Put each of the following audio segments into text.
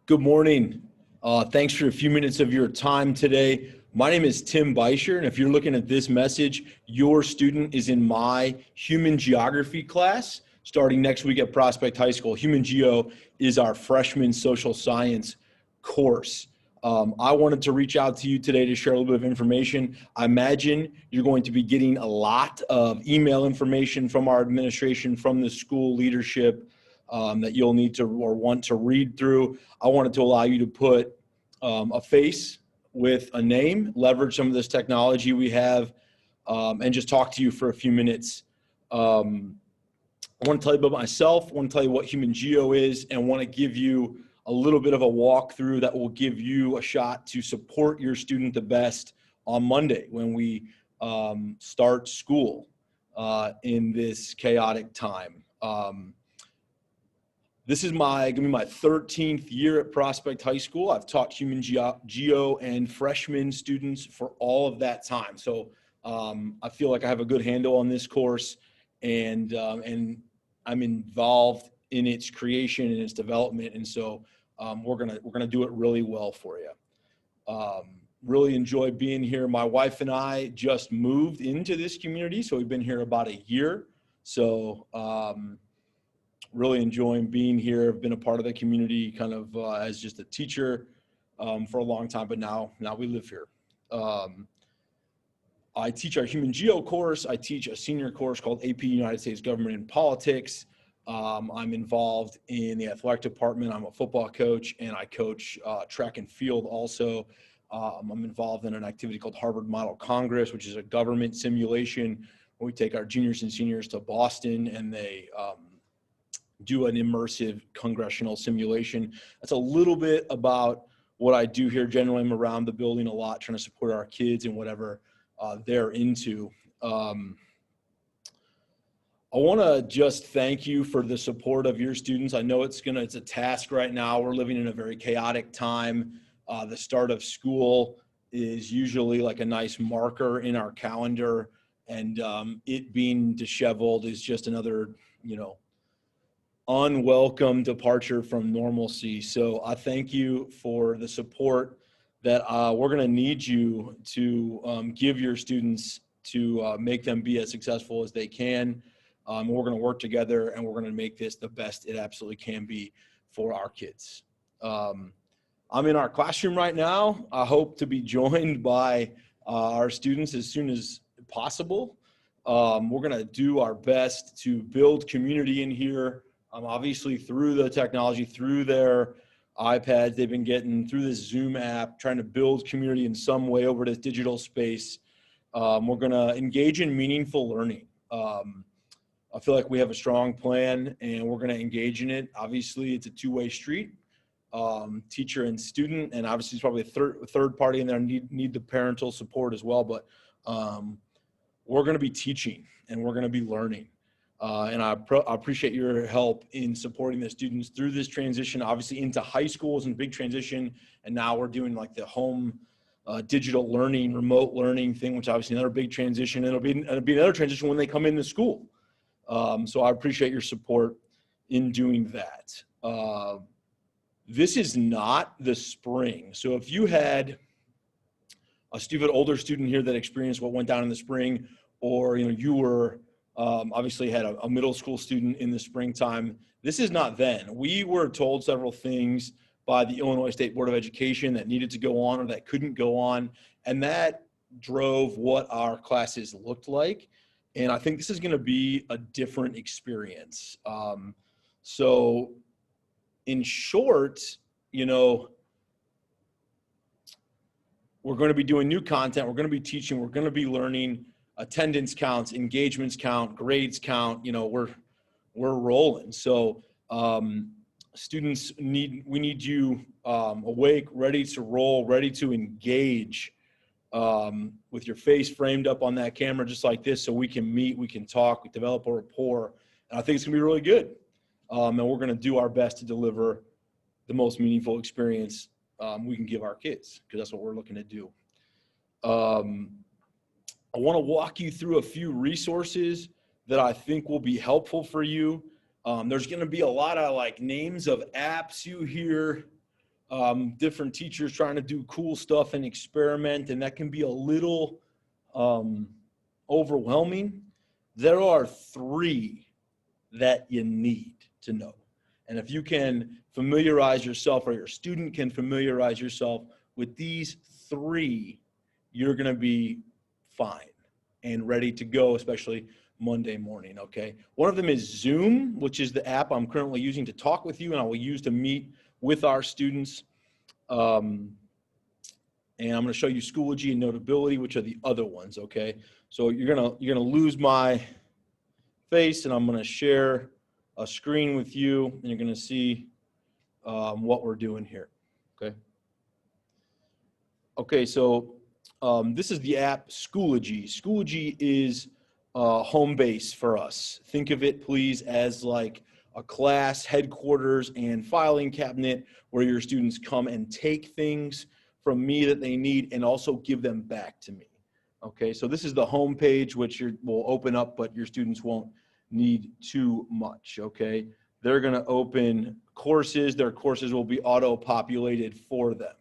Good morning. Thanks for a few minutes of your time today. My name is Tim Beishir, and if you're looking at this message, your student is in my human geography class starting next week at Prospect High School. Human Geo is our freshman social science course. I wanted to reach out to you today to share a little bit of information. I imagine you're going to be getting a lot of email information from our administration, from the school leadership, that you'll need to or want to read through. I wanted to allow you to put a face with a name, leverage some of this technology we have, and just talk to you for a few minutes. I want to tell you about myself, I want to tell you what Human Geo is, and want to give you a little bit of a walkthrough that will give you a shot to support your student the best on Monday when we start school in this chaotic time. This is gonna be my 13th year at Prospect High School. I've taught Human Geo and freshman students for all of that time. So I feel like I have a good handle on this course, and I'm involved in its creation and its development. And so we're gonna do it really well for you. Really enjoy being here. My wife and I just moved into this community, so we've been here about a year. So really enjoying being here. I've been a part of the community kind of as just a teacher for a long time, but now we live here. I teach our Human Geo course. I teach a senior course called AP United States Government and Politics. I'm involved in the athletic department. I'm a football coach, and I coach track and field also. I'm involved in an activity called Harvard Model Congress, which is a government simulation where we take our juniors and seniors to Boston, and they do an immersive congressional simulation. That's a little bit about what I do here. Generally, I'm around the building a lot, trying to support our kids and whatever they're into. I want to just thank you for the support of your students. I know it's a task right now. We're living in a very chaotic time. The start of school is usually like a nice marker in our calendar, and it being disheveled is just another, unwelcome departure from normalcy. So I thank you for the support that we're going to need you to give your students to make them be as successful as they can. We're going to work together, and we're going to make this the best it absolutely can be for our kids. I'm in our classroom right now. I hope to be joined by our students as soon as possible. We're going to do our best to build community in here. Obviously through the technology, through their iPads, they've been getting through this Zoom app, trying to build community in some way over this digital space. We're going to engage in meaningful learning. I feel like we have a strong plan, and we're going to engage in it. Obviously, it's a two-way street, teacher and student, and obviously, it's probably a third party in there need the parental support as well. But we're going to be teaching, and we're going to be learning. And I appreciate your help in supporting the students through this transition. Obviously, into high school is a big transition, and now we're doing like the home digital learning, remote learning thing, which obviously another big transition. It'll be another transition when they come into school. So I appreciate your support in doing that. This is not the spring. So if you had a older student here that experienced what went down in the spring, or you were obviously had a middle school student in the springtime, this is not then. We were told several things by the Illinois State Board of Education that needed to go on or that couldn't go on, and that drove what our classes looked like. And I think this is going to be a different experience. So in short, we're going to be doing new content. We're going to be teaching. We're going to be learning. Attendance counts, engagements count, grades count. We're rolling. So students we need you awake, ready to roll, ready to engage, with your face framed up on that camera just like this, so we can meet, we can talk, we develop a rapport. And I think it's gonna be really good. And we're gonna do our best to deliver the most meaningful experience we can give our kids, because that's what we're looking to do. I want to walk you through a few resources that I think will be helpful for you. There's going to be a lot of names of apps you hear different teachers trying to do cool stuff and experiment, and that can be a little overwhelming. There are 3 that you need to know. And if you can familiarize yourself, or your student can familiarize yourself with these 3, you're going to be fine and ready to go, especially Monday morning, okay? One of them is Zoom, which is the app I'm currently using to talk with you, and I will use to meet with our students. And I'm going to show you Schoology and Notability, which are the other ones, okay? So you're gonna lose my face, and I'm going to share a screen with you, and you're going to see what we're doing here, okay? Okay, so this is the app Schoology. Schoology is home base for us. Think of it, please, as like a class headquarters and filing cabinet where your students come and take things from me that they need and also give them back to me. Okay, so this is the home page, which will open up, but your students won't need too much, okay? They're gonna open courses. Their courses will be auto-populated for them,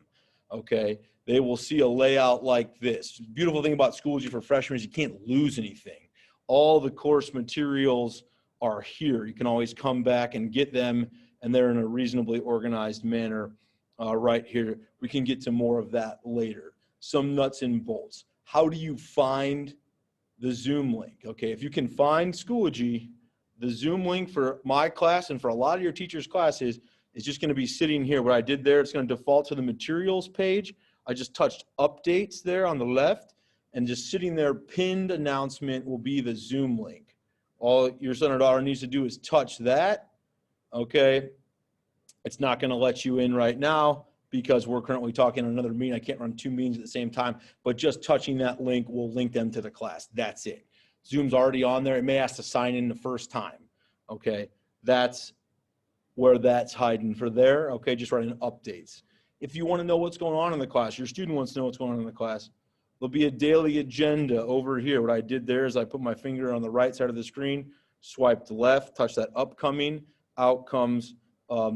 okay? They will see a layout like this. The beautiful thing about Schoology for freshmen is you can't lose anything. All the course materials are here. You can always come back and get them, and they're in a reasonably organized manner right here. We can get to more of that later. Some nuts and bolts. How do you find the Zoom link? Okay, if you can find Schoology, the Zoom link for my class and for a lot of your teachers' classes is just going to be sitting here. What I did there, it's going to default to the materials page. I just touched updates there on the left, and just sitting there, pinned announcement will be the Zoom link. All your son or daughter needs to do is touch that, okay? It's not gonna let you in right now because we're currently talking on another meeting. I can't run 2 meetings at the same time, but just touching that link will link them to the class. That's it. Zoom's already on there. It may ask to sign in the first time, okay? That's where that's hiding for there, okay? Just running updates. If you wanna know what's going on in the class, your student wants to know what's going on in the class, there'll be a daily agenda over here. What I did there is I put my finger on the right side of the screen, swiped left, touch that upcoming, out comes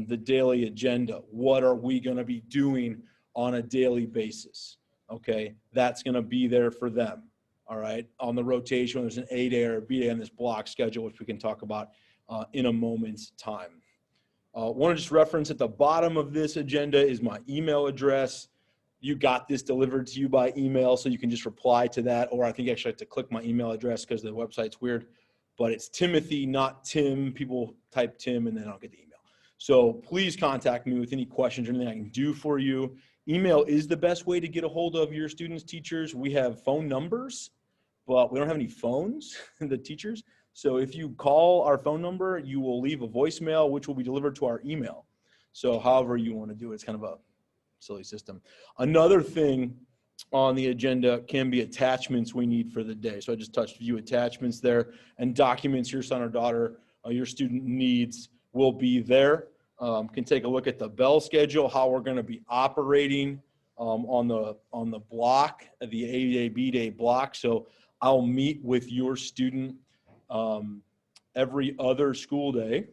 the daily agenda. What are we gonna be doing on a daily basis? Okay, that's gonna be there for them, all right? On the rotation, there's an A day or a B day on this block schedule, which we can talk about in a moment's time. Want to just reference at the bottom of this agenda is my email address. You got this delivered to you by email, so you can just reply to that, or I think you actually have to click my email address because the website's weird, but it's Timothy, not Tim. People type Tim and then I'll get the email. So please contact me with any questions or anything I can do for you. Email is the best way to get a hold of your students, teachers. We have phone numbers, but we don't have any phones, the teachers. So if you call our phone number, you will leave a voicemail, which will be delivered to our email. So however you want to do it, it's kind of a silly system. Another thing on the agenda can be attachments we need for the day. So I just touched view attachments there, and documents your son or daughter, your student needs will be there. Can take a look at the bell schedule, how we're going to be operating on the block, the A day, B day block. So I'll meet with your student every other school day.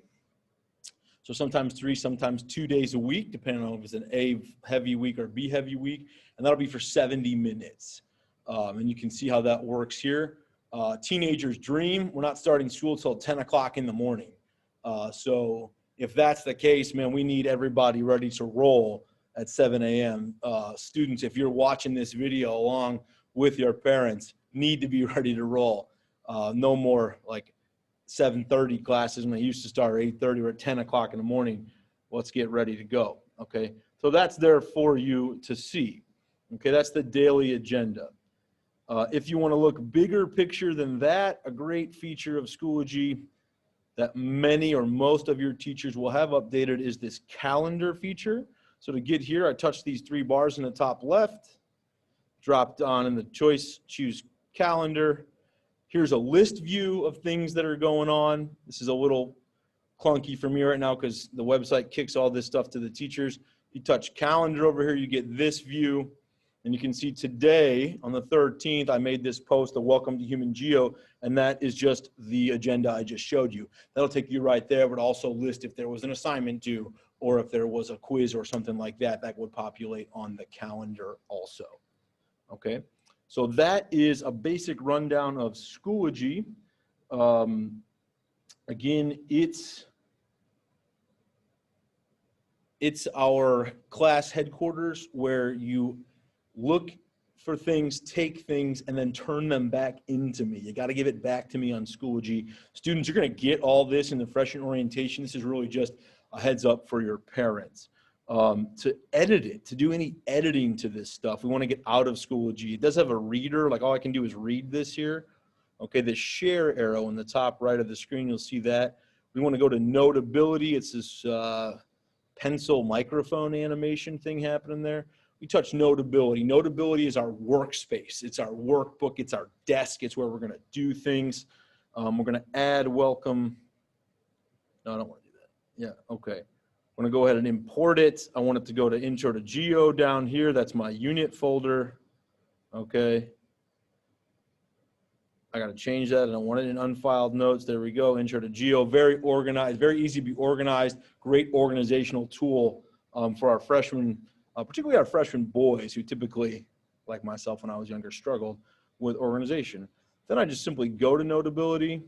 So sometimes 3, sometimes 2 days a week, depending on if it's an A heavy week or B heavy week. And that'll be for 70 minutes. And you can see how that works here. Teenager's dream, we're not starting school till 10 o'clock in the morning. So if that's the case, man, we need everybody ready to roll at 7 a.m. Students, if you're watching this video along with your parents, need to be ready to roll. No more like 7:30 classes when they used to start at 8:30 or at 10 o'clock in the morning. Let's get ready to go, okay? So that's there for you to see, okay? That's the daily agenda. If you want to look bigger picture than that, a great feature of Schoology that many or most of your teachers will have updated is this calendar feature. So to get here, I touched these 3 bars in the top left, dropped on in the choice, choose calendar. Here's a list view of things that are going on. This is a little clunky for me right now because the website kicks all this stuff to the teachers. You touch calendar over here, you get this view. And you can see today on the 13th, I made this post, a welcome to Human Geo, and that is just the agenda I just showed you. That'll take you right there, but also list if there was an assignment due or if there was a quiz or something like that, that would populate on the calendar also. Okay, so that is a basic rundown of Schoology. Again, it's our class headquarters where you look for things, take things, and then turn them back into me. You got to give it back to me on Schoology. Students, you're going to get all this in the freshman orientation. This is really just a heads up for your parents. To edit it, to do any editing to this stuff, we want to get out of Schoology. It does have a reader, like all I can do is read this here. Okay, the share arrow in the top right of the screen, you'll see that. We want to go to Notability. It's this pencil microphone animation thing happening there. We touch Notability. Notability is our workspace. It's our workbook. It's our desk. It's where we're going to do things. We're going to add welcome. No, I don't want to do that. Yeah, okay. I'm going to go ahead and import it. I want it to go to Intro to Geo down here. That's my unit folder. Okay. I got to change that. I don't want it in unfiled notes. There we go. Intro to Geo. Very organized, very easy to be organized. Great organizational tool for our freshmen, particularly our freshman boys who typically, like myself when I was younger, struggled with organization. Then I just simply go to Notability.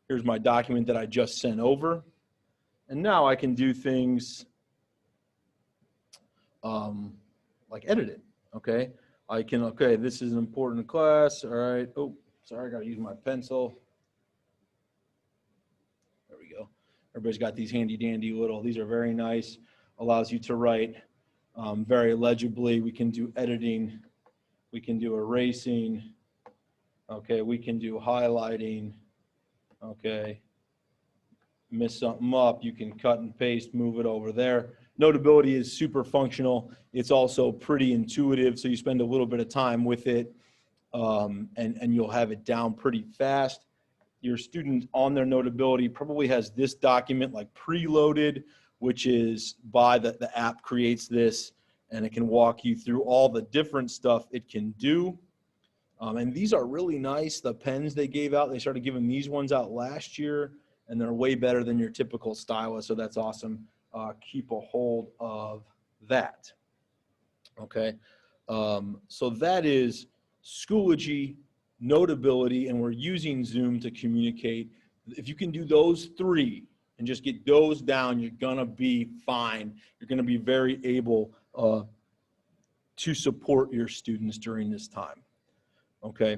Here's my document that I just sent over. And now I can do things like edit it, okay? I can, okay, this is an important class, all right. Oh, sorry, I gotta use my pencil. There we go. Everybody's got these handy dandy little, these are very nice. Allows you to write very legibly. We can do editing. We can do erasing. Okay, we can do highlighting. Okay. Miss something up, you can cut and paste, move it over there. Notability is super functional. It's also pretty intuitive, so you spend a little bit of time with it, and you'll have it down pretty fast. Your student on their Notability probably has this document like preloaded, which is by the app creates this, and it can walk you through all the different stuff it can do. And these are really nice. The pens they gave out, they started giving these ones out last year, and they're way better than your typical stylus, so that's awesome. Keep a hold of that. Okay, so that is Schoology, Notability, and we're using Zoom to communicate. If you can do those three and just get those down, you're gonna be fine. You're gonna be very able to support your students during this time. Okay.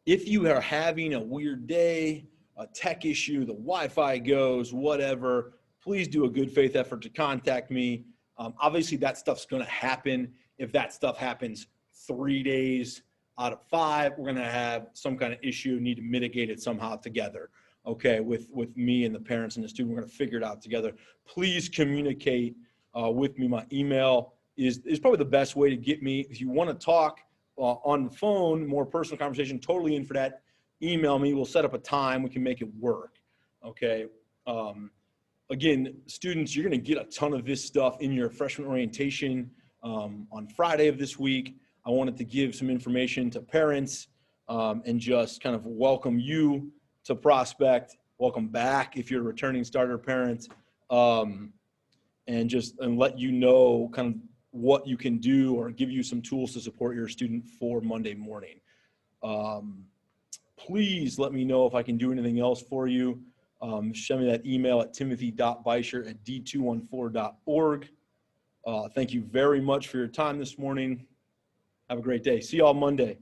If you are having a weird day, a tech issue, the Wi-Fi goes, whatever, please do a good faith effort to contact me. Obviously, that stuff's going to happen. If that stuff happens 3 days out of 5, we're going to have some kind of issue, need to mitigate it somehow together. Okay, with me and the parents and the student, we're going to figure it out together. Please communicate with me. My email is probably the best way to get me. If you want to talk on the phone, more personal conversation, totally in for that. Email me. We'll set up a time. We can make it work. Okay. Again, students, you're going to get a ton of this stuff in your freshman orientation on Friday of this week. I wanted to give some information to parents and just kind of welcome you to Prospect. Welcome back if you're a returning starter parent, and let you know kind of what you can do or give you some tools to support your student for Monday morning. Please let me know if I can do anything else for you. Send me that email at timothy.beishir@d214.org. Thank you very much for your time this morning. Have a great day. See y'all Monday.